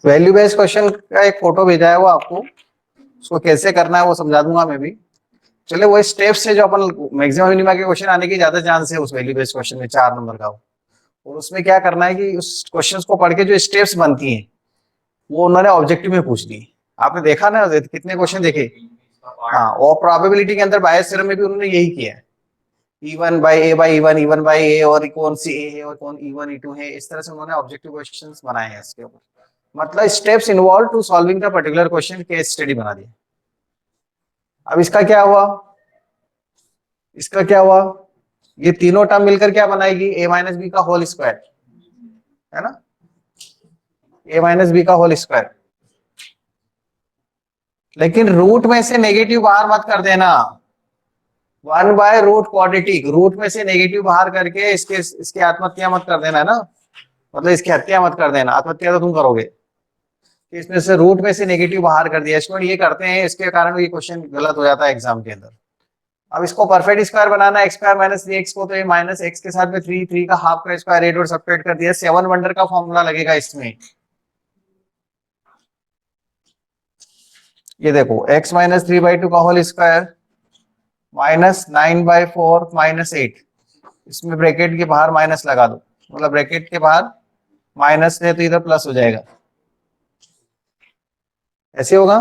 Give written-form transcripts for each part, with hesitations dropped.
Value based question का एक photo भेजा है वो आपको, उसको कैसे करना है वो समझा दूंगा मैं भी। चले वो स्टेप्स से जो अपन मैक्सिमम मिनिमम के क्वेश्चन आने की ज्यादा चांस है उस वैल्यू बेस्ड क्वेश्चन में 4 नंबर का हो। और उसमें क्या करना है कि उस क्वेश्चंस को पढ़ के जो स्टेप्स बनती हैं वो उन्होंने ऑब्जेक्टिव में पूछ ली। आपने देखा ना कितने क्वेश्चन देखे। हाँ, और प्रोबेबिलिटी के अंदर बायस थ्योरम में भी उन्होंने यही किया है, E1 by A by E1, E1 by A, और कौन सी ए है और कौन E1 E2 है, इस तरह से उन्होंने ऑब्जेक्टिव क्वेश्चंस बनाए हैं इसके ऊपर। मतलब steps involve to solving the particular question case study बना दिया। अब इसका क्या हुआ, इसका क्या हुआ, ये तीनों टर्म मिलकर क्या बनाएगी, a माइनस बी का होल स्क्वायर, है ना, a माइनस बी का होल स्क्वायर। लेकिन रूट में से नेगेटिव बाहर मत कर देना, 1 बाय रूट क्वाड्रेटिक, रूट में से नेगेटिव बाहर करके इसके आत्महत्या मत कर देना, है ना, मतलब इसकी हत्या मत कर देना, आत्महत्या तो तुम करोगे। इसमें से रूट में से नेगेटिव बाहर कर दिया, स्टूडेंट ये करते हैं, इसके कारण ये क्वेश्चन गलत हो जाता है एग्जाम के अंदर। अब इसको परफेक्ट स्क्वायर बनाना, एक्स स्क्वायर माइनस 3x को, तो ये माइनस एक्स के साथ में 3 का हाफ का स्क्वायर एट और सब्ट्रैक्ट कर दिया, 7 वंडर का फॉर्मूला लगेगा इसमें। ये देखो x माइनस 3/2 का होल स्क्वायर माइनस 9/4 माइनस 8, इसमें ब्रैकेट के बाहर माइनस लगा दो, मतलब ब्रैकेट के बाहर माइनस है तो इधर प्लस हो जाएगा, ऐसे होगा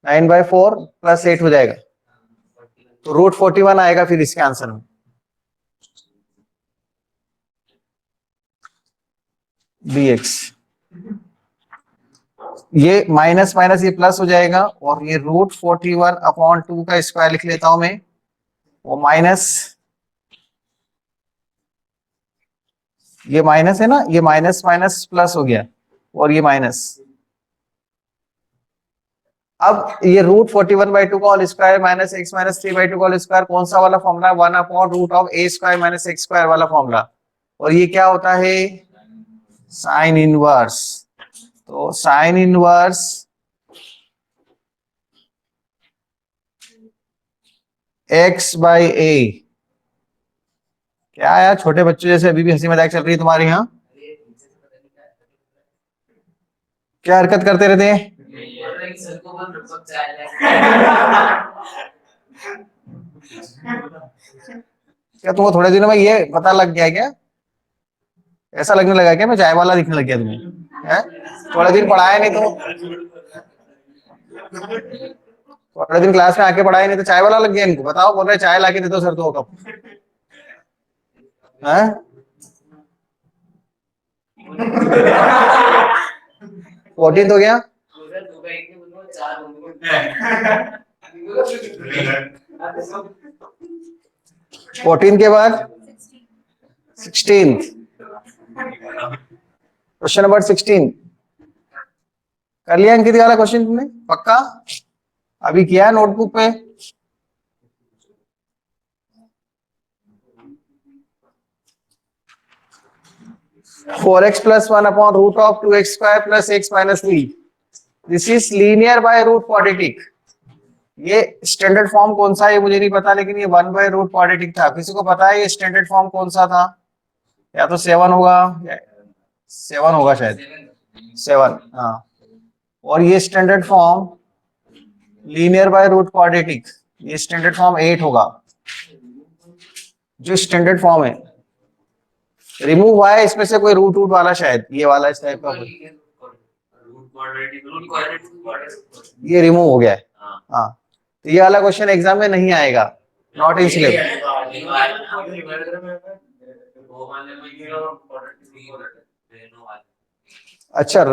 9/4 प्लस 8 हो जाएगा, तो रूट 41 आएगा फिर इसके आंसर में। dx ये माइनस माइनस ये प्लस हो जाएगा, और ये रूट 41/2 का स्क्वायर लिख लेता हूं मैं, वो माइनस, ये माइनस है ना, ये माइनस माइनस प्लस हो गया, और ये माइनस। अब ये रूट 41/2 का whole square minus x minus 3/2 का होल स्क्वायर कौन सा वाला फॉर्मूला, 1/√a² माइनस x² वाला फॉर्मूला, और ये क्या होता है, साइन इनवर्स। तो साइन इनवर्स x/a, क्या यार छोटे बच्चों जैसे अभी भी हंसी मजाक चल रही है तुम्हारे यहाँ, क्या हरकत करते रहते हैं। क्या तुमको थोड़े दिनों में ये पता लग गया क्या, ऐसा लगने लगा क्या मैं चाय वाला दिखने लग गया तुम्हें, है? थोड़े दिन पढ़ाया नहीं तो, थोड़े दिन क्लास में आके पढ़ाया नहीं तो चाय वाला लग गया इनको, बताओ, बोल रहे चाय लाके दे दो सर, 2 कप, है? 14 हो गया, 14 के बाद 16, क्वेश्चन नंबर 16 कर लिया अंकित वाला क्वेश्चन तुमने पक्का, अभी किया है नोटबुक पे। Four x plus 1/√2x² plus x minus 3, this is linear by root quadratic. ये स्टैंडर्ड फॉर्म कौन सा है मुझे नहीं पता, लेकिन ये 1/रूट क्वाड्रेटिक था। किसी को पता है ये स्टैंडर्ड फॉर्म कौन सा था, या तो 7 होगा, 7 होगा शायद, 7, हाँ। और ये standard form linear by root quadratic, ये स्टैंडर्ड फॉर्म 8 होगा, जो स्टैंडर्ड फॉर्म है। रिमूव हुआ है इसमें से कोई रूट रूट वाला, शायद ये वाला इस टाइप का, ये रिमूव हो गया है, हाँ। तो ये वाला क्वेश्चन एग्जाम में नहीं आएगा, नॉट इन सिलेबस। अच्छा,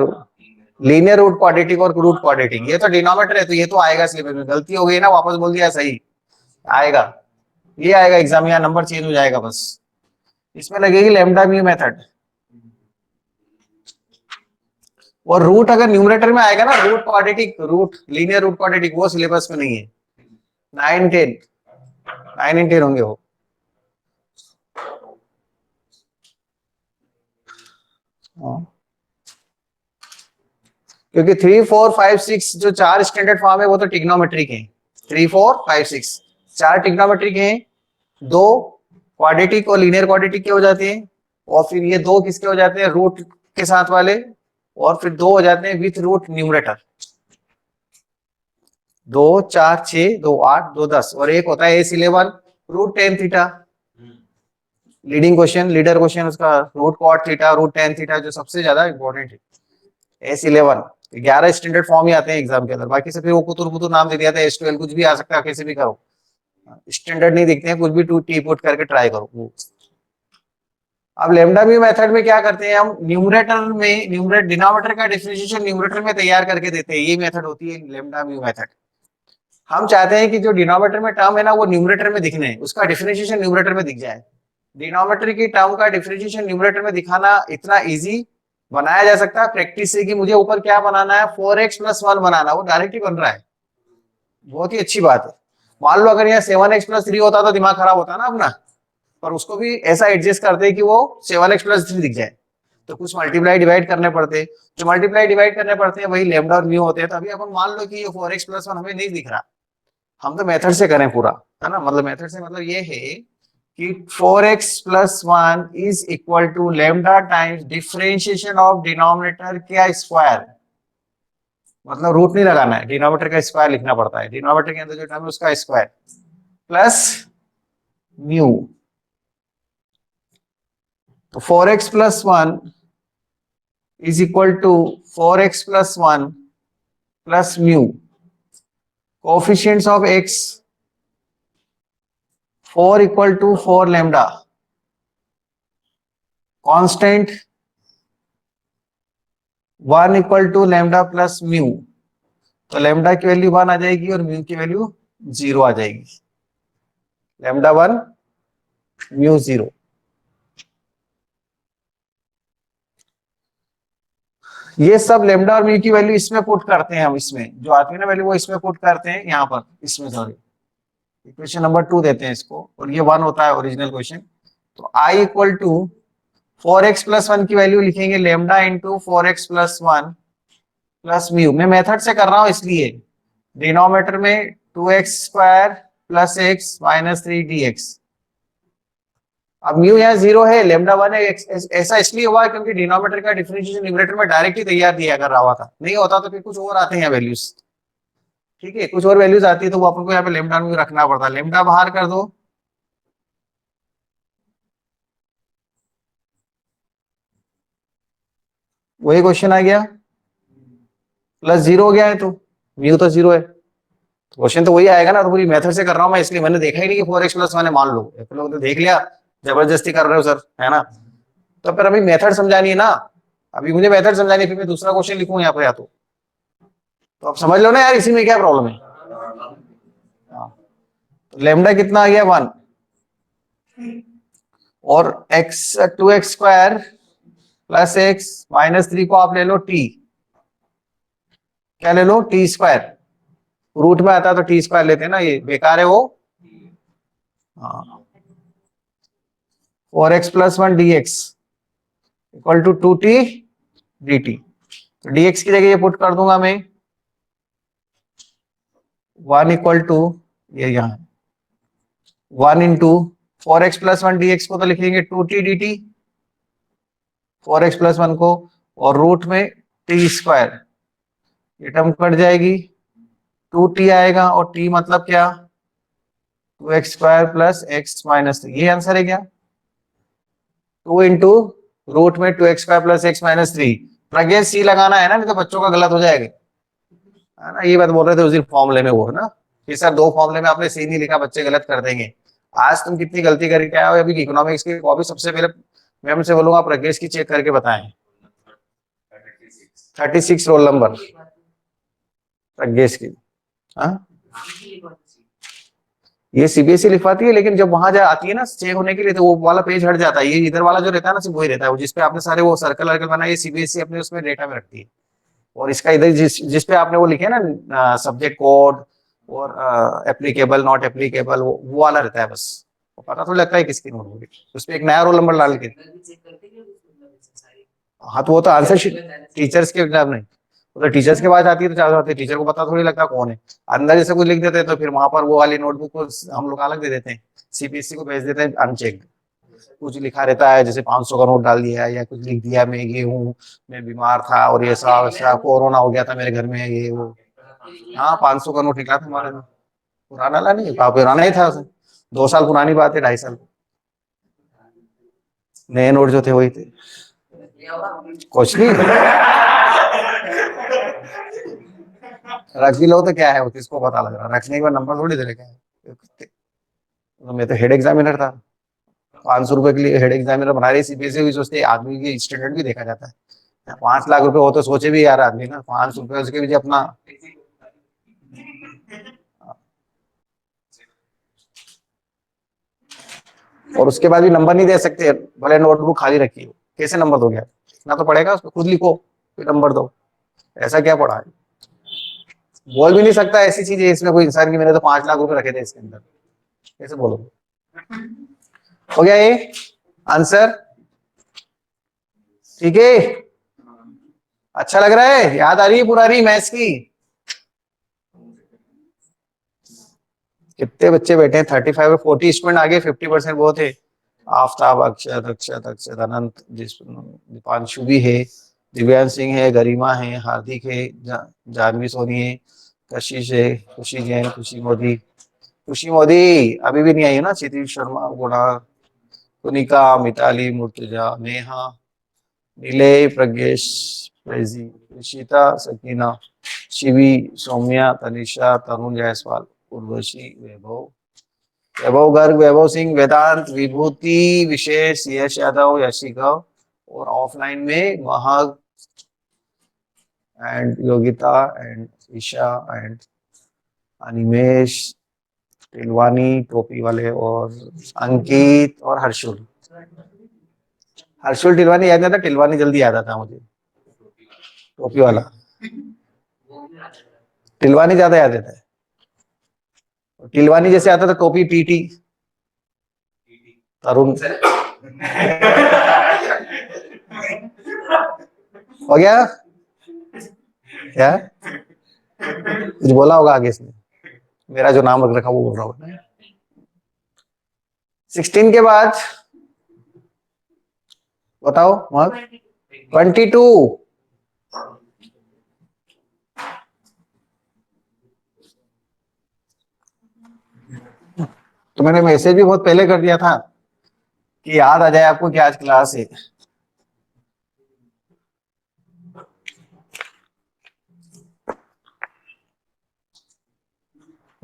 लीनियर रूट क्वाड्रेटिक और रूट क्वाड्रेटिक, ये तो डिनोमिनेटर है, तो ये तो आएगा सिलेबस में। गलती हो गई ना, वापस बोल दिया, सही आएगा, ये आएगा एग्जाम में, यहाँ नंबर चेंज हो जाएगा बस। इसमें लगेगी लैम्डा म्यू मेथड, और रूट अगर न्यूमरेटर में आएगा ना, root quadratic, root linear root quadratic, वो सिलेबस में नहीं है। 9 10 9 इन 10 होंगे वो। क्योंकि 3 4 5 6 जो 4 स्टैंडर्ड फॉर्म है वो तो ट्रिग्नोमेट्रिक है, 3 4 5 6 4 ट्रिग्नोमेट्रिक हैं, 2 क्वाड्रेटिक और लीनियर क्वाड्रेटिक के हो जाते हैं, और फिर ये 2 किसके हो जाते हैं, रूट के साथ वाले, और फिर 2 हो जाते हैं विथ रूट न्यूमरेटर, 2 4 6 2 8 2 10, और एक होता है S11 root tan theta, leading question leader question उसका root cot theta root tan theta जो सबसे ज्यादा इंपॉर्टेंट है। S11 11 स्टैंडर्ड फॉर्म ही आते हैं एग्जाम के अंदर, बाकी से फिर वो कुतुर कुतुर नाम दे दिया था, S12 कुछ भी आ सकता है, कैसे भी करो, स्टैंडर्ड नहीं दिखते हैं, कुछ भी टू टी पुट करके ट्राई करो। अब लेमडा म्यू मेथड में क्या करते हैं हम, न्यूमरेटर डिनोमिनेटर का डिफरेंशिएशन न्यूमरेटर में तैयार करके देते हैं, ये मेथड होती है लेमडा म्यू मेथड। हम चाहते हैं कि जो डिनोमिनेटर में टर्म है ना वो न्यूमरेटर में दिखने, उसका डिफरेंशिएशन न्यूमरेटर में दिख जाए। डिनोमिनेटर की टर्म का डिफरेंशिएशन न्यूमरेटर में दिखाना इतना इजी बनाया जा सकता है प्रैक्टिस से, कि मुझे ऊपर क्या बनाना है 4x + 1 बनाना, वो डायरेक्ट ही बन रहा है, बहुत ही अच्छी बात है। मान लो अगर यहाँ 7x + 3 होता तो दिमाग खराब होता ना अपना, पर उसको भी ऐसा एडजस्ट करते कि वो 7x + 3 दिख जाए, तो कुछ मल्टीप्लाई डिवाइड करने पड़ते, जो मल्टीप्लाई डिवाइड करने पड़ते हैं वही लैम्डा और म्यू होते हैं। तो अभी अपन मान लो कि ये 4x + 1 हमें नहीं दिख रहा, हम तो मेथड से करें पूरा, है ना, मतलब मेथड से मतलब ये है कि 4x + 1 is equal to lambda times differentiation of denominator क्या स्क्वायर, मतलब रूट नहीं लगाना है, डिनोमिनेटर का स्क्वायर लिखना पड़ता है, डिनोमिनेटर के अंदर जो टर्म है उसका स्क्वायर प्लस म्यू। तो 4x + 1 is equal to 4x + 1 plus mu, coefficients of x 4 equal to 4 lambda, constant 1 equal to lambda plus mu, तो लैम्डा की वैल्यू 1 आ जाएगी और म्यू की वैल्यू 0 आ जाएगी, लैम्डा 1 म्यू 0। ये सब लैम्डा और म्यू की वैल्यू इसमें पुट करते हैं हम, इसमें जो आती है ना वैल्यू वो इसमें पुट करते हैं, यहाँ पर इसमें सॉरी इक्वेशन नंबर 2 देते हैं इसको, और ये 1 होता है ओरिजिनल क्वेश्चन। तो I इक्वल टू 4x + 1 की वैल्यू लिखेंगे lambda into 4x + 1 plus mu, मैं मेथड से कर रहा हूं इसलिए, डिनोमिनेटर में 2x² + x - 3 dx, अब म्यू यहाँ 0 है, लैम्डा 1 है, ऐसा इसलिए हुआ क्योंकि डिनोमिनेटर का डिफरेंशिएशन न्यूमरेटर में डायरेक्ट ही तैयार दिया कर रहा हुआ था, नहीं होता तो फिर कुछ और आते हैं वैल्यूज, ठीक है, कुछ और वैल्यूज आती है तो वो अपन को यहाँ पे लैम्डा म्यू रखना पड़ता है, लैम्डा बाहर कर दो, वही क्वेश्चन आ गया, +0 हो गया है, तो म्यू तो 0 है, क्वेश्चन तो वही आएगा ना, तो पूरी मेथड से कर रहा हूं मैं, इसलिए मैंने देखा ही नहीं कि 4x + 1 है, मान लो आप लोग तो देख लिया, जबरदस्ती कर रहे हो सर, है ना, तो फिर अभी मेथड समझानी है ना, अभी मुझे मेथड समझानी है, फिर मैं दूसरा क्वेश्चन लिखूं यहाँ पे, या तो आप समझ लो ना यार, इसी में क्या प्रॉब्लम है। हाँ, तो लेमडा कितना आ गया 1, और x 2x² + x - 3 को आप ले लो t, क्या ले लो t², रूट में आता है तो t² लेते हैं ना, ये बेकार है वो। हाँ, 4x + 1 dx equal to 2t dt, तो dx की जगह ये पुट कर दूंगा मैं 1 इक्वल टू ये यहाँ 1 इंटू 4x + 1 dx को तो लिखेंगे 2t dt, 4x + 1 को, और रूट में t², ये टर्म कट जाएगी, 2t आएगा, और t मतलब क्या 2x² + x - 3, ये आंसर है क्या, 2 इंटू रूट में 2x² + x - 3, प्रज्ञा सी लगाना है ना, नहीं तो बच्चों का गलत हो जाएगा, है ना, ये बात बोल रहे थे उस दिन फॉर्मूले में, वो है ना कि सर 2 फॉर्मूले में आपने सी नहीं लिखा, बच्चे गलत कर देंगे। आज तुम कितनी गलती करके आए हो, अभी इकोनॉमिक्स की कॉपी सबसे पहले मैं हमसे बोलूंगा प्रज्ञेश की चेक करके बताएं, 36 रोल नंबर प्रज्ञेश की। हाँ, ये सीबीएसई लिखवाती है, लेकिन जब वहां जा आती है ना चेक होने के लिए, तो वो वाला पेज हट जाता है, ये इधर वाला जो रहता है ना सिर्फ वही रहता है, वो जिसपे आपने सारे वो सर्कल वर्कल बनाए, ये सीबीएसई अपने उसमें डेटा में रखती है, और इसका इधर जिसपे आपने वो लिखे ना सब्जेक्ट कोड और एप्लीकेबल नॉट एप्लीकेबल, वो वाला रहता है बस, वो पता तो लगता है किसकी नोटबुक, उस पर एक नया रोल नंबर डाल के। हाँ, तो वो तो आंसर शीट टीचर्स के एग्जाम नहीं, वो तो टीचर्स के पास आती है, तो चार आती है, टीचर को पता थोड़ी लगता कौन है, अंदर जैसे कुछ लिख देते हैं तो फिर वहां पर वो वाली नोटबुक को हम लोग अलग दे देते हैं, सीबीएसई को भेज देते हैं अनचेक्ड, कुछ लिखा रहता है, जैसे 500 का नोट डाल दिया या कुछ लिख दिया, मैं ये हूँ, मैं बीमार था और ये सब वैसा, कोरोना हो गया था मेरे घर में, ये वो। हाँ, 500 का नोट निकला था हमारे में, पुराना ला नहीं, पुराना ही था, 2 साल पुरानी बात है, 2.5 साल। नए नोट जो थे वही थे, कुछ नहीं। रख भी लो तो क्या है, वो किसको पता लग रहा, रखने के बाद नंबर थोड़ी दे रहे, क्या है। तो मैं तो हेड एग्जामिनर था, 500 रुपए के लिए हेड एग्जामिनर बना रही, सीबीएसई भी सोचते आदमी की स्टैंडर्ड भी देखा जाता है। 5 लाख रुपए हो तो सोचे भी यार आदमी ना, 500 रुपए उसके भी अपना। और उसके बाद भी नंबर नहीं दे सकते, भले नोटबुक खाली रखी हो, कैसे नंबर दोगे आप? ना तो पड़ेगा उसको, खुद लिखो फिर नंबर दो, ऐसा क्या पढ़ा है? बोल भी नहीं सकता ऐसी चीज है इसमें कोई इंसान की, मैंने तो 5 लाख रुपए रखे थे इसके अंदर, कैसे बोलो? हो गया ये आंसर? ठीक है, अच्छा लग रहा है, याद आ रही है पुरानी मैथ्स की? कितने बच्चे बैठे हैं? 35 और 40 स्टूडेंट आगे, 50% वो थे। आफ्ताब, अक्षत अक्षत अक्षत, अनंत, दीपांशु भी है, दिव्यांश सिंह है, गरिमा है, हार्दिक है, जानवी सोनी है, कशिश है, खुशी जैन, खुशी मोदी। खुशी मोदी अभी भी नहीं आई है ना? क्षितिज शर्मा, गुणा, कुनिका, मिताली, मुर्तजा, नेहा, नीले, प्रज्ञेश, प्रेजी, ऋषिता, सकीना, शिवी, सौम्या, तनिषा, तरुण जायसवाल, उर्वशी, वैभव, वैभव गर्ग, वैभव सिंह, वेदांत, विभूति, विशेष, यश यादव, यशिका, और ऑफलाइन में Mahak and Yogita and Isha and Animesh, Tilwani टोपी वाले, और अंकित और हर्षुल। हर्षुल टिलवानी याद नहीं था, टिलवानी जल्दी याद आता मुझे, टोपी वाला। टिलवानी ज्यादा याद रहता है, टिलवानी जैसे आता था टोपी, टीटी, तरुण। हो गया क्या? कुछ बोला होगा आगे इसने, मेरा जो नाम रख रखा वो बोल रहा होगा। 16 के बाद बताओ, 22। तो मैंने मैसेज भी बहुत पहले कर दिया था कि याद आ जाए आपको कि आज क्लास है।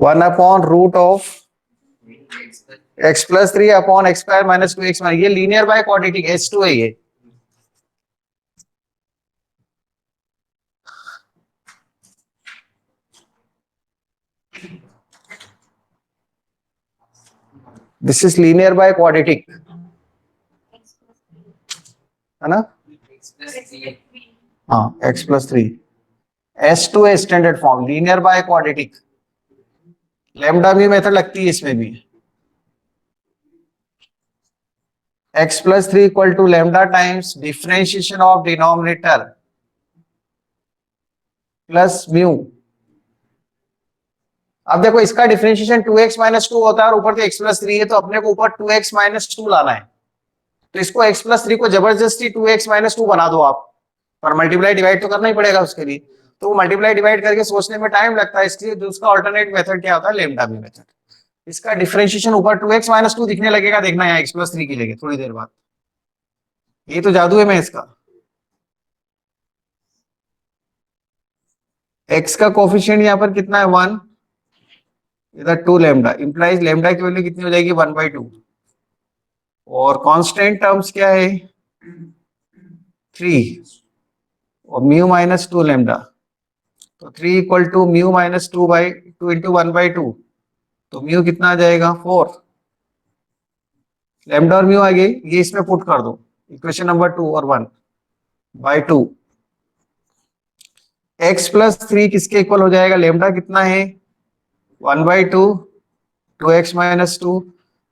One upon root of x+3 upon x square minus 2x, ये लीनियर बाय क्वाड्रेटिक h2 है ये। This is linear by quadratic, है ना? हाँ, x+3, h2 है standard form, linear by quadratic. Lambda भी मेथड लगती है इसमें भी। x+3 equal to lambda times differentiation of denominator plus mu. अब देखो इसका डिफरेंशिएशन 2x माइनस 2 होता है और ऊपर तो x+3 है, तो अपने को ऊपर 2x माइनस 2 लाना है। तो इसको x+3 को जबरदस्ती 2x माइनस 2 बना दो आप, पर मल्टीप्लाई डिवाइड तो करना ही पड़ेगा उसके लिए। तो वो मल्टीप्लाई डिवाइड करके सोचने में टाइम लगता है, इसलिए उसका ऑल्टरनेट मेथड क्या होता है? Lambda b method. इसका डिफरेंशिएशन ऊपर 2x माइनस 2 दिखने लगेगा, देखना यहाँ x+3 की जगह थोड़ी देर बाद। ये तो जादू है मैं इसका। x का कोफिशिएंट यहाँ पर कितना है? 1, इधर 2 लैम्डा, इंप्लाइज लैम्डा की वैल्यू कितनी हो जाएगी? 1/2। और कांस्टेंट टर्म्स क्या है? 3, और म्यू माइनस 2 लैम्डा, तो 3 equal to mu minus 2/2 into 1/2, तो म्यू कितना आ जाएगा? 4। लैम्डा और म्यू आ गई, ये इसमें पुट कर दो, इक्वेशन नंबर 2 और 1/2। x+3 किसके इक्वल हो जाएगा? लैम्डा कितना है? 1/2, 2x माइनस 2,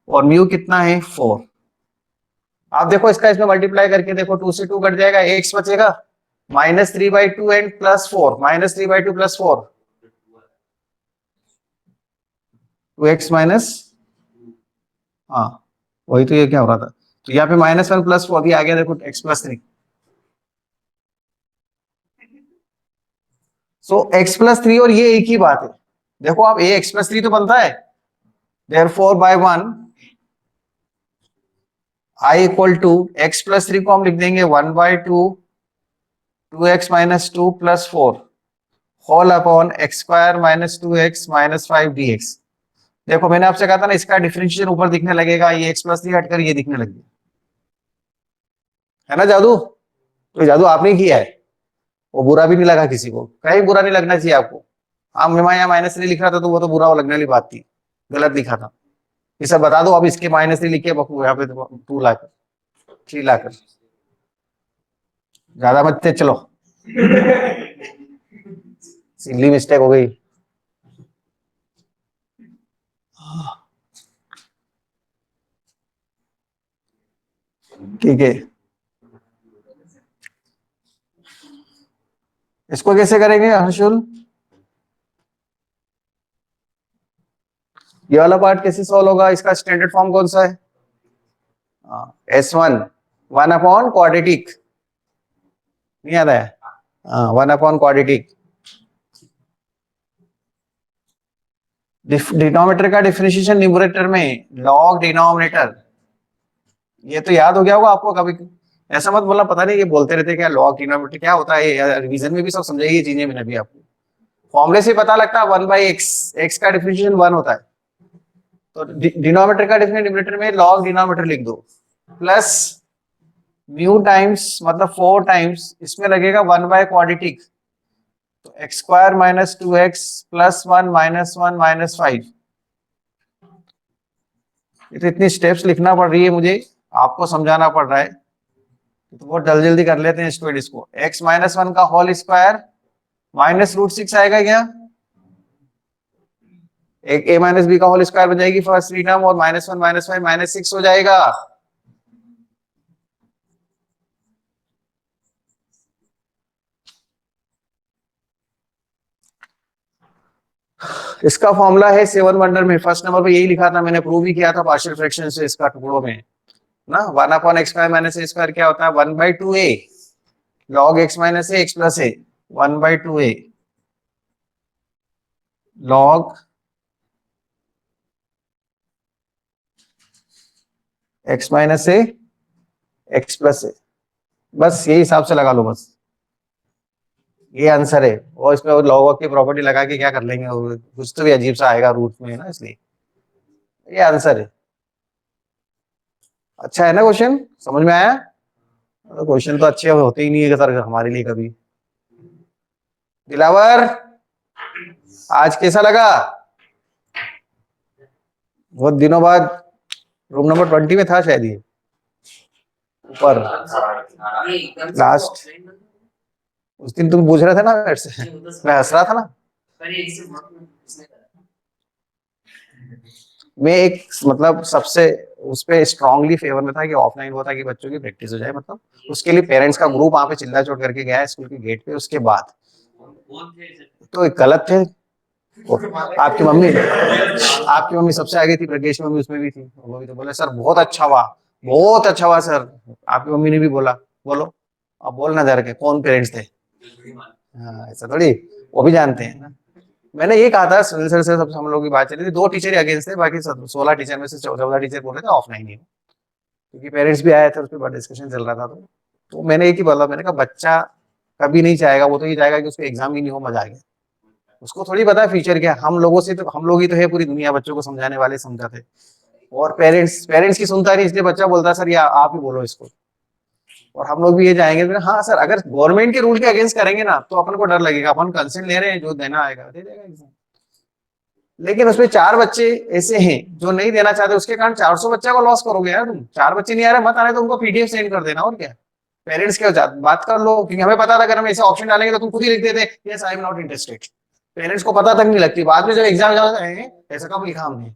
और म्यू कितना है? 4। आप देखो इसका इसमें मल्टीप्लाई करके देखो, 2 से 2 कट जाएगा, x बचेगा, -3/2 एंड +4, -3/2 +4, 2x माइनस, हाँ वही तो, ये क्या हो रहा था? तो यहाँ पे -1 + 4 अभी आ गया देखो x + 3। सो x + 3 और ये एक ही बात है। देखो आप a x + 3 तो बनता है, therefore by 1 I = x + 3 को हम लिख देंगे 1/2 2x - 2 + 4 whole upon x² - 2x - 5 dx। देखो मैंने आपसे कहा था ना इसका डिफरेंशिएशन ऊपर दिखने लगेगा, ये x + 3 हटकर ये दिखने लग गया है ना जादू। तो जादू आपने किया है, वो बुरा भी नहीं लगा किसी को, कहीं बुरा नहीं लगना चाहिए आपको। आप मैं यहाँ -3 लिख रहा था तो वो तो बुरा लगने वाली बात थी, गलत लिखा था। ये सब बता दो अब, इसके -3 लिख के बकू यहाँ पे 2 लाकर 3 लाकर ज्यादा मत थे चलो। सिली मिस्टेक हो गई। ठीक है, इसको कैसे करेंगे हर्षुल? ये वाला पार्ट कैसे सॉल्व होगा? इसका स्टैंडर्ड फॉर्म कौन सा है? S1 1/क्वाड्रेटिक, नहीं आता है? 1/क्वाड्रेटिक। डिनोमिनेटर का डिफरेंशिएशन न्यूमरेटर में लॉग डिनोमिनेटर, ये तो याद हो गया होगा आपको। कभी ऐसा मत बोलना पता नहीं ये बोलते रहते क्या लॉग डिनोमिनेटर क्या होता है, रिवीजन में भी सब समझाइए ये चीजें मैंने भी आपको। फॉर्मूले से पता लगता है 1/x, x का डिफरेंशिएशन 1 होता है, तो डिनोमिनेटर का डिफरेंशिएशन न्यूमरेटर में लॉग डिनोमिनेटर लिख दो, प्लस म्यू टाइम्स मतलब 4 टाइम्स इसमें लगेगा 1/क्वाड्रेटिक, तो x² - 2x + 1 - 1 - 5। ये तो इतनी स्टेप्स लिखना पड़ रही है मुझे, आपको समझाना पड़ रहा है, तो बहुत जल्दी कर लेते हैं स्टूडेंट। इसको x - 1 का होल स्क्वायर -√6 आएगा क्या? एक a - b का होल स्क्वायर बन जाएगी फर्स्ट टर्म, और -1 - 5 -6 हो जाएगा। इसका फॉर्मूला है 7 वंडर में, फर्स्ट नंबर पे यही लिखा था, मैंने प्रूव भी किया था पार्शियल फ्रैक्शन से इसका टुकड़ों में ना। 1/x² - a² क्या होता है? 1/2a log x - a x + a 1/2a log x - a x + a। बस यही हिसाब से लगा लो, बस ये आंसर है। और इसमें लॉग की प्रॉपर्टी लगा के क्या कर लेंगे, कुछ तो भी अजीब सा आएगा रूट में ना, इसलिए ये आंसर है। अच्छा है ना क्वेश्चन, समझ में आया? क्वेश्चन तो अच्छे होते ही नहीं है सर हमारे लिए कभी। दिलावर आज कैसा लगा? बहुत दिनों बाद। रूम नंबर 20 में था शायद ये ऊपर लास्ट। उस दिन तुम पूछ रहे थे ना मेरे से, मैं हंस रहा था ना। मैं एक मतलब सबसे उस पे स्ट्रांगली फेवर में था कि ऑफलाइन होता कि बच्चों की प्रैक्टिस हो जाए, मतलब उसके लिए पेरेंट्स का ग्रुप वहां पे चिल्ला चोट करके गया है स्कूल के गेट पे। उसके बाद तो गलत थे। आपकी मम्मी सबसे आगे थी, प्रज्ञेश मम्मी उसमें भी थी, वो भी तो बोले सर बहुत अच्छा हुआ, बहुत अच्छा हुआ सर। आपकी मम्मी ने भी बोला, बोलो अब बोलना जरा के कौन पेरेंट्स थे। हाँ ऐसा थोड़ी, वो भी जानते हैं ना। मैंने ये कहा था सुनील सर से, सब हम लोग की बात चली थी, 2 टीचर अगेंस्ट थे, बाकी 16 टीचर में से 14 टीचर बोल रहे थे ऑफलाइन ही, क्योंकि पेरेंट्स भी आए थे, उस पर बड़ा डिस्कशन चल रहा था। तो मैंने एक ही बोला, मैंने कहा बच्चा कभी नहीं चाहेगा, वो तो ये चाहेगा कि उसको एग्जाम ही नहीं हो, मजा आ गया। उसको थोड़ी पता है फ्यूचर क्या। हम लोगों से तो, हम लोग ही तो है पूरी दुनिया बच्चों को समझाने वाले, समझाते। और पेरेंट्स पेरेंट्स की सुनता नहीं, इसलिए बच्चा बोलता है सर या आप ही बोलो इसको। और हम लोग भी ये जाएंगे तो हाँ सर, अगर गवर्नमेंट के रूल के अगेंस्ट करेंगे ना तो अपन को डर लगेगा, अपन कंसेंट ले रहे हैं, जो देना आएगा दे देगा एग्जाम। लेकिन उसमें 4 बच्चे ऐसे हैं जो नहीं देना चाहते, उसके कारण 400 बच्चा को लॉस करोगे यार तुम। 4 बच्चे नहीं आ रहे, मत आ रहे तो उनको पीडीएफ सेंड कर देना, और क्या। पेरेंट्स के बात कर लो, क्योंकि हमें पता था अगर हम ऐसे ऑप्शन डालेंगे तो तुम खुद ही लिख देते yes I am not interested. Parents को पता तक नहीं लगती, बाद में जब एग्जाम जाता है ऐसा कब लिखा हमने।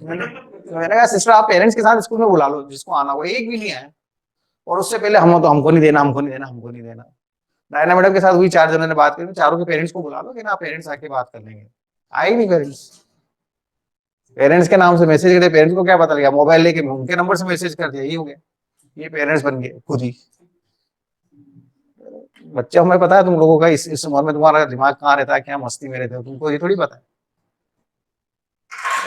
मैंने कहा सिस्टर आप पेरेंट्स के साथ स्कूल में बुला लो जिसको आना हो, एक भी नहीं आया। और उससे पहले हम तो हमको नहीं देना, हमको नहीं देना, हमको नहीं देना। डायना मैडम के साथ हुई, 4 जनों ने बात करी, चारों के पेरेंट्स को बुला लो कि ना पेरेंट्स आके बात कर लेंगे। आए नहीं पेरेंट्स, पेरेंट्स के नाम से मैसेज करते, पेरेंट्स को क्या पता लगा, मोबाइल लेके उनके नंबर से मैसेज कर दिया, यही हो गया। ये पेरेंट्स बन गए खुद ही। बच्चे, हमें पता है तुम लोगों का इस उम्र में तुम्हारा दिमाग कहाँ रहता है, क्या मस्ती में रहते हो, तुमको ये थोड़ी पता है।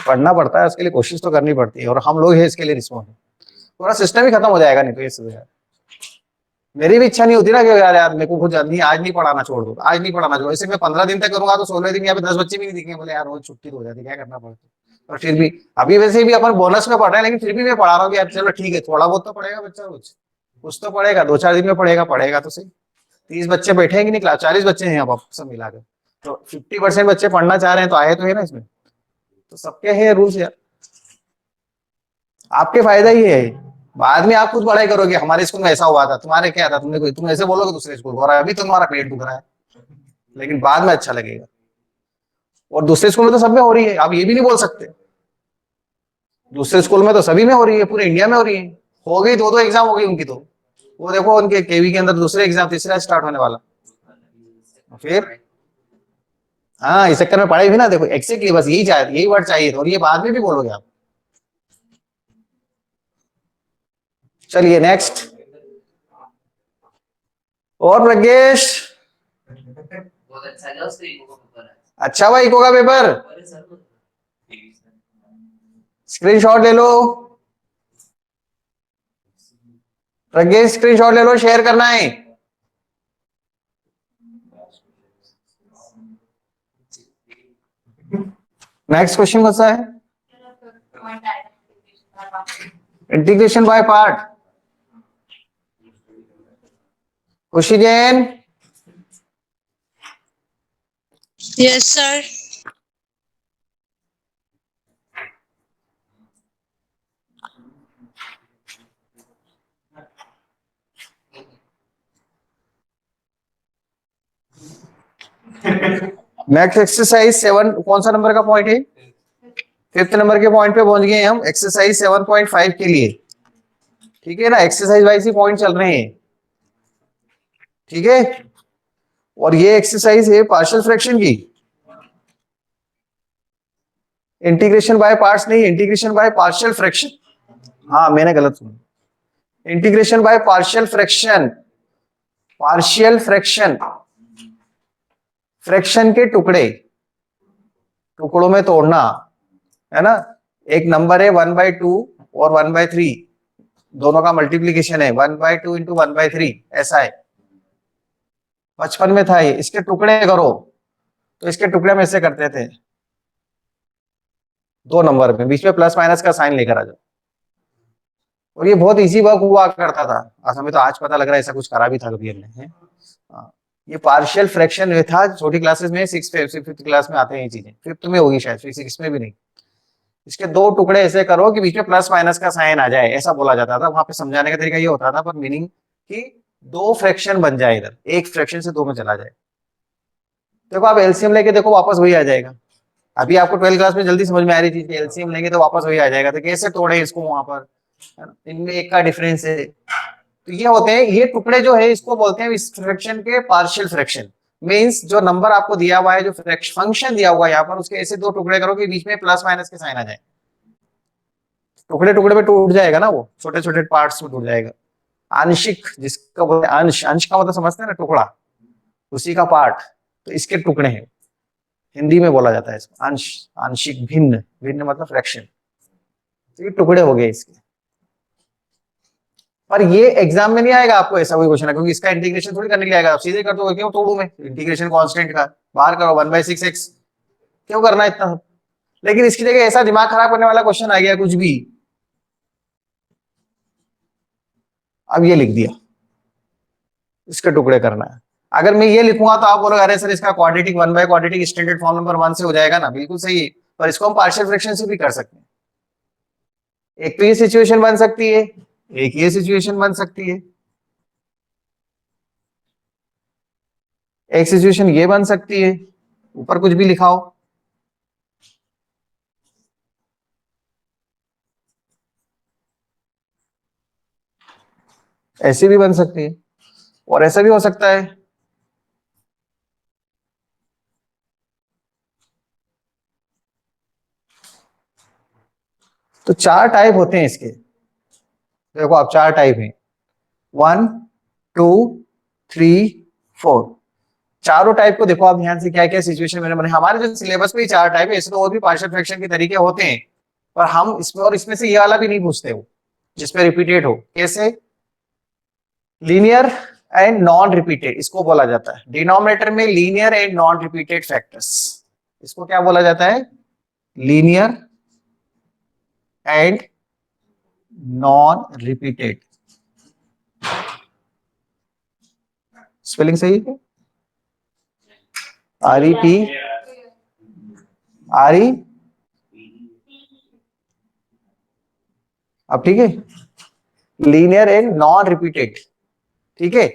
पढ़ना पड़ता है, उसके लिए कोशिश तो करनी पड़ती है, और हम लोग हैं इसके लिए रिस्पॉन्सिबल। पूरा सिस्टम ही खत्म हो जाएगा नहीं तो ये सब यार। मेरी भी इच्छा नहीं होती ना कि यार यार मेरे को कुछ नहीं, आज नहीं पढ़ाना, छोड़ दो, आज नहीं पढ़ाना छोड़, इसे मैं 15 दिन तक करूंगा तो 16 दिन यहाँ पे 10 बच्चे भी नहीं दिखेंगे, बोले यार रोज छुट्टी तो हो जाती, क्या करना पड़ता। और फिर भी अभी वैसे भी अपन बोनस में पढ़ रहे हैं, लेकिन फिर भी मैं पढ़ा रहा हूँ कि यार चलो ठीक है, थोड़ा बहुत तो पढ़ेगा बच्चा रोज, कुछ तो पढ़ेगा, 2-4 दिन में पढ़ेगा, पढ़ेगा तो सही। 30 बच्चे बैठेंगे नहीं क्लास, 40 बच्चे हैं अब सब मिलाकर, तो 50% बच्चे पढ़ना चाह रहे हैं तो आए तो है ना इसमें। तो सबके हैं रूल्स यार, आपके फायदा ही है। बाद में आप खुद पढ़ाई करोगे, हमारे स्कूल में ऐसा हुआ था, तुम्हारे क्या था, तुमने कोई तुम ऐसे बोलोगे दूसरे स्कूल को, और अभी तो तुम्हारा पेट दुख रहा है, लेकिन बाद में अच्छा लगेगा। और दूसरे स्कूल में तो सब में हो रही है, आप ये भी नहीं बोल सकते। दूसरे स्कूल में तो सभी में हो रही है, पूरे इंडिया में हो रही है। हो गई, 2-2 एग्जाम हो गई उनकी तो। वो देखो उनके केवी के अंदर दूसरे एग्जाम, तीसरा स्टार्ट होने वाला। फिर हाँ, इस चक्कर में पढ़ाई भी ना, देखो एक्जेक्टली बस यही चाहिए, यही वर्ड चाहिए था, और ये बाद में भी बोलोगे आप। चलिए नेक्स्ट। और प्रज्ञेश, अच्छा भाई को का पेपर, स्क्रीनशॉट ले लो। प्रज्ञेश स्क्रीनशॉट ले लो, शेयर करना है। नेक्स्ट क्वेश्चन कौन सा है? Integration by part. Khushi Jain, Yes, sir. Next exercise 7, कौन सा नंबर का पॉइंट है? 5th नंबर के पॉइंट पे पहुंच गए हम, एक्सरसाइज 7.5 के लिए। ठीक है ना, एक्सरसाइज वाइज ही पॉइंट चल रहे हैं। ठीक है, और ये एक्सरसाइज है पार्शियल फ्रैक्शन की। इंटीग्रेशन बाय पार्ट्स नहीं, इंटीग्रेशन बाय पार्शियल फ्रैक्शन। हाँ मैंने गलत सुना, integration by partial fraction. Partial fraction, fraction के टुकड़े, टुकड़ों में तोड़ना, है ना। एक नंबर है 1/2 और 1/3, दोनों का मल्टीप्लीकेशन है 1/2 इंटू 1/3, ऐसा है। बचपन में था ये, इसके टुकड़े करो, तो इसके टुकड़े में से करते थे। 2 नंबर में बीच में प्लस माइनस का साइन लेकर आ जाओ, और ये बहुत इजी वर्क हुआ करता था। आज हमें तो आज पता लग रहा है ऐसा कुछ करा भी था कभी हमने, है? हाँ, ये पार्शियल फ्रैक्शन में था, छोटी क्लासेस में, 5th क्लास में आते हैं ये चीजें, 5th में होगी शायद, 6 में भी नहीं। इसके 2 टुकड़े ऐसे करो कि बीच में प्लस माइनस का साइन आ जाए, ऐसा बोला जाता था। वहां पे समझाने का तरीका ये होता था, पर मीनिंग कि 2 फ्रैक्शन बन जाए, इधर एक फ्रैक्शन से 2 में चला जाए। देखो आप एलसीएम लेके देखो, वापस वही आ जाएगा। अभी आपको 12th क्लास में जल्दी समझ में आ रही थी, एलसीएम लेंगे तो वापस वही आ जाएगा, तो कैसे तोड़े इसको वहां पर, है ना? इनमें एक का डिफरेंस है। तो ये होते हैं, ये टुकड़े जो है इसको बोलते हैं इस फ्रैक्शन के पार्शियल फ्रैक्शन। मींस जो नंबर आपको दिया हुआ है, जो फंक्शन दिया हुआ है यहाँ पर, उसके ऐसे 2 टुकड़े करो कि बीच में प्लस माइनस के साइन आ जाए। टुकड़े टुकड़े में टूट जाएगा ना, वो छोटे छोटे पार्ट्स में टूट जाएगा। आंशिक जिसका बोलते हैं, अंश, अंश का मतलब समझते हैं ना, टुकड़ा, उसी का पार्ट। तो इसके टुकड़े हैं, हिंदी में बोला जाता है इसको अंश, आंशिक, भिन्न, भिन्न मतलब फ्रैक्शन। तो ये टुकड़े हो गए इसके। पर ये एग्जाम में नहीं आएगा आपको ऐसा कोई क्वेश्चन, क्योंकि इसका इंटीग्रेशन थोड़ी करने के लिए आएगा, आप सीधे कर दो, क्यों तोड़ू मैं, इंटीग्रेशन कांस्टेंट का बाहर करो 1/6x, क्यों करना इतना। लेकिन इसकी जगह ऐसा दिमाग खराब करने वाला क्वेश्चन आ गया कुछ भी, अब ये लिख दिया, इसके टुकड़े करना है। अगर मैं ये लिखूंगा तो आप बोलोगे अरे सर इसका क्वाड्रेटिक 1/क्वाड्रेटिक स्टैंडर्ड फॉर्म नंबर 1 से हो जाएगा ना, बिल्कुल सही। पर इसको हम पार्शियल फ्रैक्शन से भी कर सकते हैं। एक तो ये सिचुएशन बन सकती है, एक ये सिचुएशन बन सकती है, एक सिचुएशन ये बन सकती है, ऊपर कुछ भी लिखाओ। ऐसी भी बन सकती है, और ऐसा भी हो सकता है। तो 4 टाइप होते हैं इसके। देखो आप चार टाइप है, 1 2 3 4। चारों टाइप को देखो आप ध्यान से, क्या क्या सिचुएशन मैंने बनाई। हमारे जो सिलेबस में ही चार टाइप है, ऐसे तो और भी पार्शियल फ्रैक्शन के तरीके होते हैं, पर हम इसमें और इसमें से ये वाला भी नहीं पूछते हो जिसमें रिपीटेड हो। कैसे? लीनियर एंड नॉन रिपीटेड इसको बोला जाता है। डिनोमिनेटर में linear and non repeated factors, इसको क्या बोला जाता है? Linear and non repeated. Spelling सही है? REP RE, अब ठीक है। लीनियर एंड नॉन रिपीटेड, ठीक है।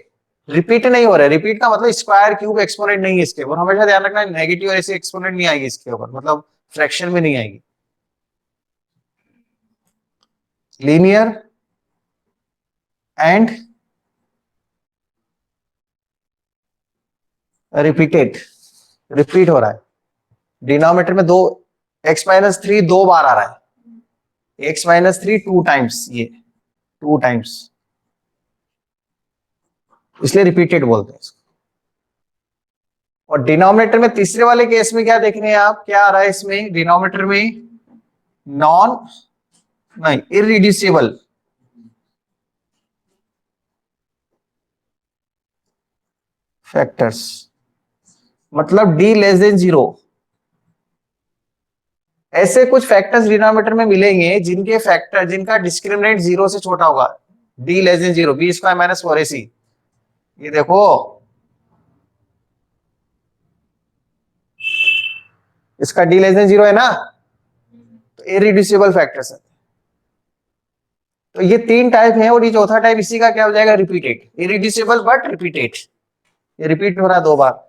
रिपीट नहीं हो रहा है, रिपीट का मतलब स्क्वायर क्यूब एक्सपोनेंट नहीं है इसके ऊपर, हमेशा ध्यान रखना नेगेटिव ऐसे एक्सपोनेंट नहीं आएगी इसके ऊपर, मतलब फ्रैक्शन में नहीं आएगी। लीनियर एंड रिपीटेड, रिपीट हो रहा है। डिनोमिनेटर में 2x-3 दो बार आ रहा है, x-3 टू टाइम्स, ये 2 टाइम्स, इसलिए रिपीटेड बोलते हैं इसको। और डिनोमिनेटर में तीसरे वाले केस में क्या देख रहे हैं आप, क्या आ रहा है इसमें डिनोमिनेटर में? नॉन नहीं, इररिड्यूसिबल फैक्टर्स, मतलब d लेस देन 0। ऐसे कुछ फैक्टर्स डिनोमिनेटर में मिलेंगे जिनके फैक्टर, जिनका डिस्क्रिमिनेंट 0 से छोटा होगा, d less than 0, b square minus 4ac। ये देखो, इसका d लेस देन 0 है ना, तो इररिड्यूसिबल फैक्टर्स है। तो ये तीन टाइप है, और ये चौथा टाइप इसी का क्या हो जाएगा? रिपीटेड। इररिड्यूसिबल बट रिपीटेड, ये रिपीट हो रहा है दो बार।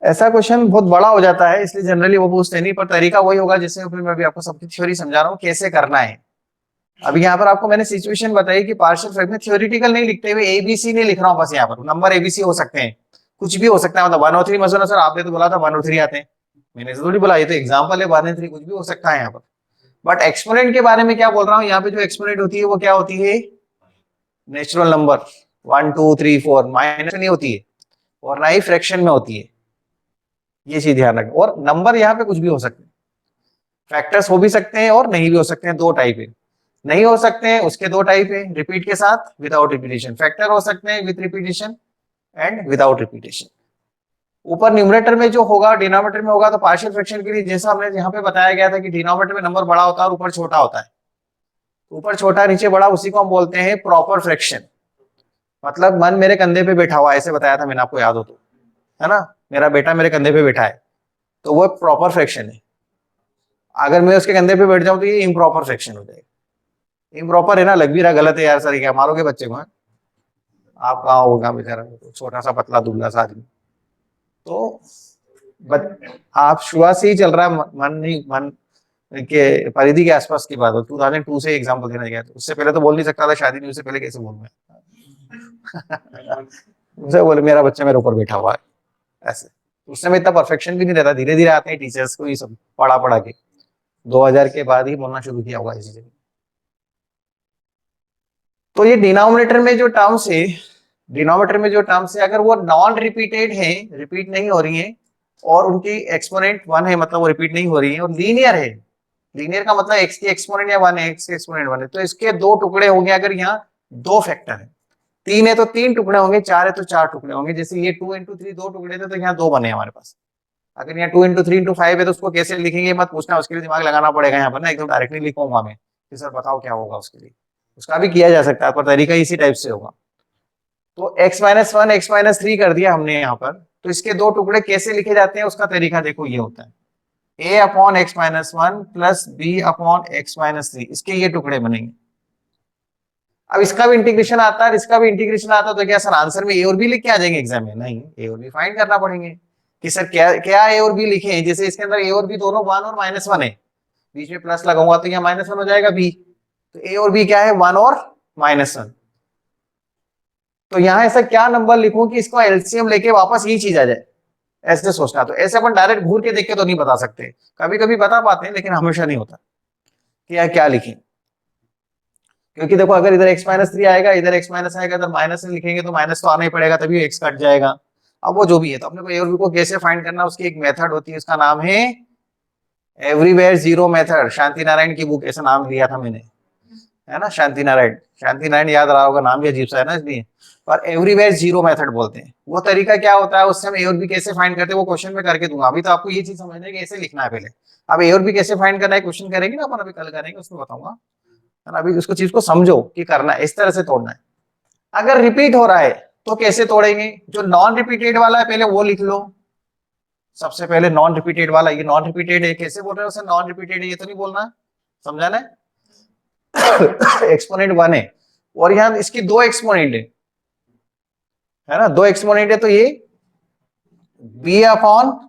ऐसा क्वेश्चन बहुत बड़ा हो जाता है, इसलिए जनरली वो पूछते नहीं, पर तरीका वही होगा जैसे फिर मैं भी आपको सबकी थ्योरी समझा रहा हूँ कैसे करना है। अभी यहाँ पर आपको मैंने सिचुएशन बताई कि पार्शियल फ्रैक्शन थ्योरेटिकल नहीं लिखते हुए ABC नहीं लिख रहा हूँ, बस यहाँ पर नंबर ABC हो सकते हैं, कुछ भी हो सकता है। मतलब 103 मसलन सर आपने तो बोला था 103 आते हैं, मैंने तो थोड़ी बोला, ये तो एग्जाम्पल है 103, कुछ भी हो सकता है यहाँ पर। बट एक्सपोनेंट के बारे में क्या बोल रहा हूँ, यहाँ पे जो एक्सपोनेंट होती है वो क्या होती है? नेचुरल नंबर 1 2 3 4, माइनस नहीं होती है और ना ही फ्रैक्शन में होती है, ये चीज ध्यान रखें। और नंबर यहाँ पे कुछ भी हो सकते हैं, फैक्टर्स हो भी सकते हैं और नहीं भी हो सकते हैं, दो टाइप है। नहीं हो सकते हैं उसके दो टाइप है, रिपीट के साथ, विदाउट रिपीटेशन। फैक्टर हो सकते हैं with repetition and without repetition. ऊपर न्यूमरेटर में जो होगा डिनोमिनेटर में होगा, तो पार्शियल फ्रैक्शन के लिए जैसा हमने यहाँ पे बताया गया था कि डिनोमिनेटर में नंबर बड़ा होता है और ऊपर छोटा होता है, ऊपर छोटा नीचे बड़ा, उसी को हम बोलते हैं प्रॉपर फ्रैक्शन। मतलब मन मेरे कंधे पे बैठा हुआ, ऐसे बताया था मैंने आपको, याद हो तो, है ना, मेरा बेटा मेरे कंधे पे बैठा है, तो वो प्रॉपर फ्रैक्शन है। अगर मैं उसके कंधे पे बैठ जाऊं तो ये इम्प्रॉपर फ्रैक्शन हो जाएगा। इम्प्रॉपर है ना, लग भी रहा गलत है यार सर, क्या मारोगे बच्चे को? आप कहाँ होगा बेचारा, छोटा सा पतला दुबला सा आदमी। तो आप शुरुआत से ही चल रहा है, मन नहीं, मन के परिधि के आसपास की बात हो। 2002 से एग्जाम्पल देना गया, तो उससे पहले तो बोल नहीं सकता था, शादी नहीं उससे पहले कैसे बोल मैं उनसे बोले मेरा बच्चा मेरे ऊपर बैठा हुआ है, ऐसे। उस समय इतना परफेक्शन भी नहीं रहता, धीरे धीरे आते हैं टीचर्स को ये सब पढ़ा पढ़ा के, 2000 के बाद ही बोलना शुरू किया होगा इसी से। तो ये डिनोमिनेटर में जो टर्म्स है, डिनोमिनेटर में जो टर्म्स है, अगर वो नॉन रिपीटेड है, रिपीट नहीं हो रही है, और उनकी एक्सपोनेंट 1 है, मतलब वो रिपीट नहीं हो रही है, और लीनियर है, लीनियर का मतलब x की एक्सपोनेंट या 1 है, x की एक्सपोनेंट 1 है, तो इसके दो टुकड़े होंगे। अगर यहाँ दो फैक्टर है, 3 है तो 3 टुकड़े होंगे, 4 है तो 4 टुकड़े होंगे। जैसे ये 2 इंटू 3 दो टुकड़े थे, तो यहाँ दो बने हमारे पास। अगर यहाँ 2 इंटू 3 इंटू 5 है, तो उसको कैसे लिखेंगे मत पूछना, उसके लिए दिमाग लगाना पड़ेगा यहाँ पर ना, एकदम डायरेक्टली लिखूंगा मैं कि सर बताओ क्या होगा, उसके लिए उसका भी किया जा सकता है, पर तरीका इसी टाइप से होगा। तो x-1 x-3 कर दिया हमने यहाँ पर, तो इसके दो टुकड़े कैसे लिखे जाते हैं उसका तरीका देखो, ये होता है a upon x-1 plus b upon x-3, इसके ये टुकड़े बनेंगे। अब इसका भी इंटीग्रेशन आता है, इसका भी इंटीग्रेशन आता है, तो क्या सर आंसर में ए और बी लिख के आ जाएंगे एग्जाम में? नहीं, ए और बी फाइंड करना पड़ेंगे कि सर क्या क्या ए और बी लिखे हैं। जैसे इसके अंदर ए और बी दोनों 1 और -1 है, बीच में प्लस लगाऊंगा तो यहाँ -1 हो जाएगा बी। तो ए और बी क्या है, 1 और -1। तो यहाँ ऐसा क्या नंबर लिखूं कि इसको एलसीएम लेके वापस ये चीज आ जाए, ऐसे सोचना। तो ऐसे अपन डायरेक्ट घूर के देख के तो नहीं बता सकते, कभी कभी बता पाते हैं लेकिन हमेशा नहीं होता कि यार क्या लिखें। क्योंकि देखो अगर इधर x-3 आएगा, इधर x- आएगा, इधर माइनस लिखेंगे तो माइनस तो आना ही पड़ेगा, तभी x कट जाएगा। अब वो जो भी है, तो अपने को ए और बी को कैसे फाइंड करना, उसकी एक मेथड होती है, उसका नाम है एवरीवेयर जीरो मेथड। शांति नारायण की बुक ऐसा नाम लिया था मैंने, है ना, शांति नारायण। शांति नारायण याद रहा होगा, नाम भी अजीब सा है ना इसलिए। और एवरीवेयर जीरो मेथड बोलते हैं। वो तरीका क्या होता है, उससे हम ए और बी कैसे फाइंड करते हैं वो क्वेश्चन में करके दूंगा। अभी तो आपको ये चीज समझना है कि ऐसे लिखना है पहले। अब ए और बी कैसे फाइंड करना है क्वेश्चन करेंगे ना अपन, अभी कल करेंगे, उसमें बताऊंगा। है ना, अभी उसको चीज को समझो कि करना है, इस तरह से तोड़ना है। अगर रिपीट हो रहा है तो कैसे तोड़ेंगे, जो नॉन रिपीटेड वाला है पहले वो लिख लो। सबसे पहले नॉन रिपीटेड वाला, ये नॉन रिपीटेड है, कैसे बोल रहे हो उसे नॉन रिपीटेड है, ये तो नहीं बोलना, समझाना है। एक्सपोनेंट 1 है और यहां इसकी 2 एक्सपोनेंट है ना, 2 एक्सपोनेंट है, तो ये b upon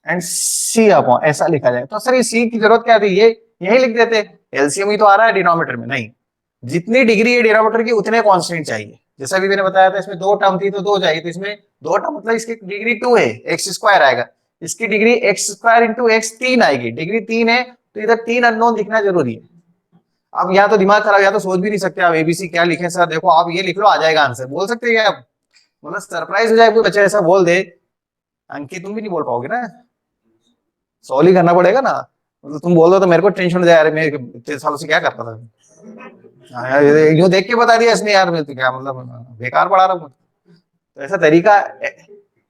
and c upon ऐसा लिखा जाए। तो सर ये सी की जरूरत क्या थी, ये यही लिख देते। एलसीएम ही तो आ रहा है डिनोमिनेटर में, नहीं, जितनी डिग्री है डिनोमिनेटर की उतने कांस्टेंट चाहिए। जैसा भी मैंने बताया था, इसमें 2 टर्म थी तो 2 चाहिए, तो इसमें 2 टर्म मतलब इसकी डिग्री 2 है, एक्स स्क्वायर आएगा। इसकी degree x square into x 3 आएगी, डिग्री 3 है तो इधर 3 अननोन दिखना जरूरी है। अब यहाँ तो दिमाग खराब, या तो सोच भी नहीं सकते आप एबीसी क्या लिखे सर, देखो आप ये लिख लो आ जाएगा आंसर, बोल सकते हैं क्या आप, मतलब सरप्राइज हो जाए कोई बच्चा ऐसा बोल दे। अंकित तुम भी नहीं बोल पाओगे ना, सॉल्व ही करना पड़ेगा ना। मतलब तुम बोल दो तो मेरे को टेंशन हो जाए, अरे मैं इतने सालों से क्या करता था। हाँ यार, यूं देख के बता दिया इसने यार, मैं तो क्या मतलब बेकार पढ़ा रहा हूँ। तो ऐसा तरीका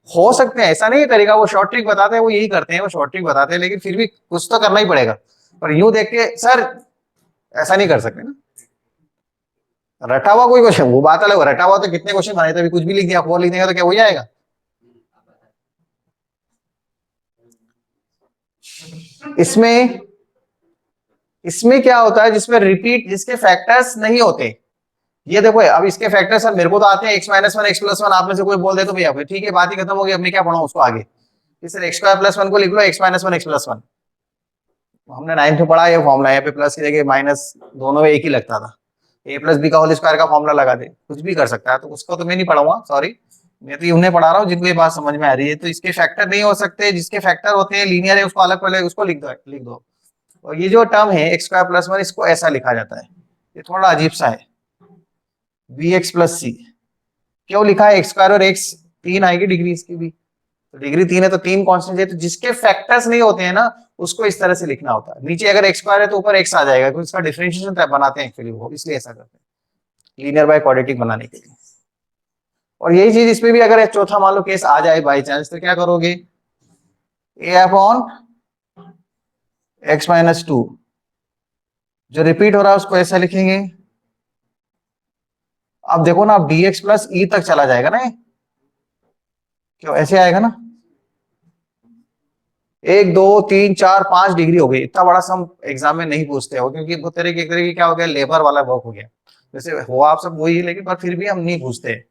हो सकते हैं, ऐसा नहीं है तरीका, वो शॉर्ट ट्रिक बताते हैं, वो यही करते हैं, वो शॉर्ट ट्रिक बताते हैं, लेकिन फिर भी कुछ तो करना ही पड़ेगा। पर यूं देख के सर ऐसा नहीं कर सकते ना। रटा हुआ कोई क्वेश्चन वो बात अलग, रटा हुआ तो कितने क्वेश्चन बनाए थे, अभी कुछ भी लिख दिया, 4 लिख देंगे तो क्या हो जाएगा। इसमें इसमें क्या होता है, जिसमें रिपीट, जिसके फैक्टर्स नहीं होते। ये देखो अब इसके फैक्टर्स मेरे को तो आते हैं, x-1 x+1, आप में से कोई बोल दे तो भैया ठीक है, बात ही खत्म हो गई, अब मैं क्या पढ़ाऊं उसको आगे। सर x² + 1 को लिख लो x-1 x+1। हमने 9th में पढ़ा, ये फॉर्मूला यहाँ पे प्लस की जगह माइनस दोनों में एक ही लगता था। a+b का होल स्क्वायर का फॉर्मूला लगा दे, कुछ भी कर सकता है, तो उसको तो मैं नहीं पढ़ाऊंगा, सॉरी। मैं तो उन्हें पढ़ा रहा हूँ जिनको ये बात समझ में आ रही है। तो इसके फैक्टर नहीं हो सकते, जिसके फैक्टर होते हैं लीनियर है उसको अलग, पहले उसको लिख दो। और ये जो टर्म है x² + 1, इसको ऐसा लिखा जाता है, ये थोड़ा अजीब सा है, bx + c। क्यों लिखा है x² और x, 3 आएगी डिग्री इसकी भी, तो डिग्री 3 है तो 3 कांस्टेंट है, तो जिसके फैक्टर्स नहीं होते हैं ना उसको इस तरह से लिखना होता है। नीचे अगर x² है तो ऊपर x आ जाएगा, क्योंकि इसका डिफरेंशिएशन टाइप बनाते हैं एक्चुअली, वो इसलिए ऐसा करते हैं लीनियर बाय क्वाड्रेटिक बनाने के लिए। और यही चीज इसमें भी अगर चौथा मान लो केस आ जाए बाई चांस, तो क्या करोगे, a/x-2 जो रिपीट हो रहा है उसको ऐसा लिखेंगे। अब देखो ना, अब dx + e तक चला जाएगा ना, क्यों ऐसे आएगा ना, 1 2 3 4 5 डिग्री हो गई। इतना बड़ा सम एग्जाम में नहीं पूछते हो, क्योंकि वो तरह की क्या हो गया, लेबर वाला वर्क हो गया। वैसे हो आप सब वही है, लेकिन पर फिर भी हम नहीं पूछते।